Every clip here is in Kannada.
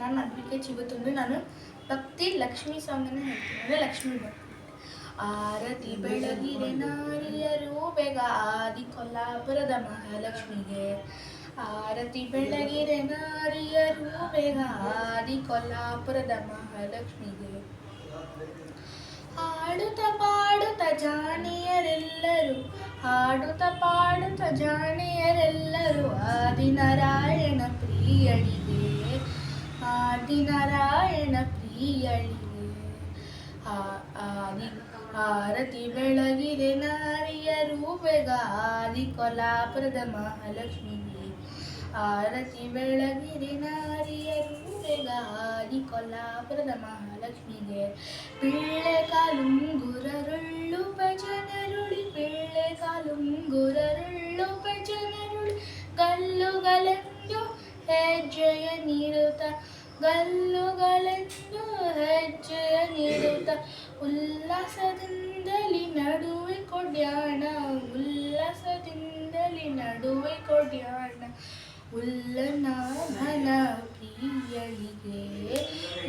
ನಾನು ಅಡ್ವೊಕೇಟ್ ಇವತ್ತೊಂದು ನಾನು ಭಕ್ತಿ ಲಕ್ಷ್ಮಿ ಸಾಂಗನ್ನು ಹೇಳ್ತೀನಿ, ಅಂದರೆ ಲಕ್ಷ್ಮಿ ಭಕ್ತಿ. ಆರತಿ ಬೆಳಗಿರೆ ನಾರಿಯರು ಬೇಗ ಆದಿ ಕೊಲ್ಲಾಪುರದ ಮಹಾಲಕ್ಷ್ಮಿಗೆ. ಆರತಿ ಬೆಳಗಿರೆ ನಾರಿಯರು ಬೇಗ ಆದಿ ಕೊಲ್ಲಾಪುರದ ಮಹಾಲಕ್ಷ್ಮಿಗೆ. ಹಾಡುತ್ತ ಪಾಡುತ್ತ ಜಾಣಿಯರೆಲ್ಲರೂ, ಹಾಡುತ್ತ ಪಾಡುತ್ತ ಜಾಣಿಯರೆಲ್ಲರೂ ಆದಿನಾರಾಯಣ ಪ್ರಿಯಳಿಗೆ, ಆದಿನಾರಾಯಣ ಪ್ರಿಯಳಿಗೆ. ಆರತಿ ಬೆಳಗಿರೆ ನಾರಿಯರು ಬೇಗ ಆದಿ ಕೊಲ್ಲಾಪುರದ ಮಹಾಲಕ್ಷ್ಮಿಗೆ. ಆರತಿ ಬೆಳಗಿರೆ ನಾರಿಯರು ಬೇಗ ಆದಿ ಕೊಲ್ಲಾಪುರದ ಮಹಾಲಕ್ಷ್ಮಿಗೆ. ಪಿಳ್ಳೆ ಕಾಲುಂಗುರರುಳ್ಳು ಭಜನರುಳಿ, ಪಿಳ್ಳೆ ಕಾಲುಂಗುರರುಳ್ಳು ಭಜನರುಳಿ, ಗಲ್ಲುಗಲೆಂದು ಹೆಜ್ಜೆಯ ನೀಡುತ್ತ, ಗಲ್ಲುಗಲೆಂದು ಹೆಜ್ಜೆಯ ನೀಡುತ್ತ, ಉಲ್ಲಾಸದಿಂದಲಿ ನಡುವೆ ಕೊಡ್ಯಾಣ, ಉಲ್ಲಾಸದಿಂದಲಿ ನಡುವೆ ಕೊಡ್ಯಾಣ. ಉಲ್ಲನಾಭನ ಪ್ರಿಯಳಿಗೆ,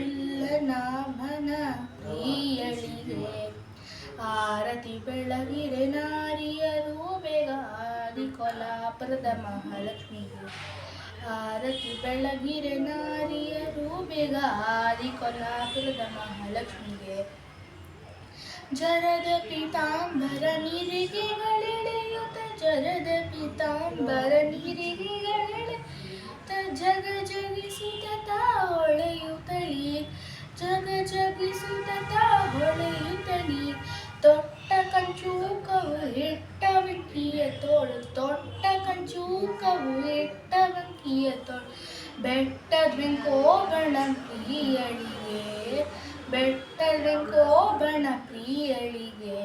ಉಲ್ಲನಾಭನ ಪ್ರಿಯಳಿಗೆ. ಆರತಿ ಬೆಳಗಿರೆ ನಾರಿಯರು ಬೇಗ ಆದಿ ಕೊಲ್ಲಾಪುರದ ಮಹಾಲಕ್ಷ್ಮಿಗೆ. ಆರತಿ ಬೆಳಗಿರೆ ನಾರಿಯರು ಬೇಗ ಆದಿ ಕೊಲ್ಲಾಪುರದ ಮಹಾಲಕ್ಷ್ಮಿಗೆ. ಜರದ ಪೀತಾಂಬರ ನಿರಿಗೆಗಳೆಳೆಯುತ್ತ, ಜರದ ಪೀತಾಂಬರ ನಿರಿಗೆಗಳೆಳೆಯುತ್ತ, ಜಗ ಜಗಿಸುತ್ತ ಹೊಳೆಯುತ್ತಲೀ, ಜಗ ಜಗಿಸುತ್ತ ಹೊಳೆಯುತ್ತಲೀ. ತೊಟ್ಟ ಕಂಚೂಕವು ಇಟ್ಟ ಬೆಂಕಿಯ ತೋಳು, ತೊಟ್ಟ ಕಂಚೂಕವು ಇಟ್ಟ ಬೆಂಕಿಯ ತೋಳು. ಬೆಟ್ಟದ್ವೆಂಕೋ ಬಣ ಪ್ರಿಯಳಿಗೆ, ಬೆಟ್ಟದ್ವೆಂಕೋ ಬಣ ಪ್ರಿಯಳಿಗೆ.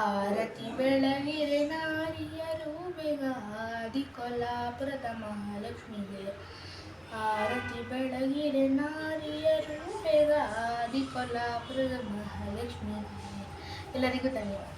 ಆರತಿ ಬೆಳಗಿರೆ ನಾರಿಯರು ಬೇಗ ಆದಿ ಕೊಲ್ಲಾಪುರದ ಮಹಾಲಕ್ಷ್ಮಿಗೆ. ಆರತಿ ಬೆಳಗಿರೆ ನಾರಿಯರು ಬೇಗ ಆದಿ ಕೊಲ್ಲಾಪುರದ ಮಹಾಲಕ್ಷ್ಮಿಗೆ. ಎಲ್ಲರಿಗೂ ಧನ್ಯವಾದ.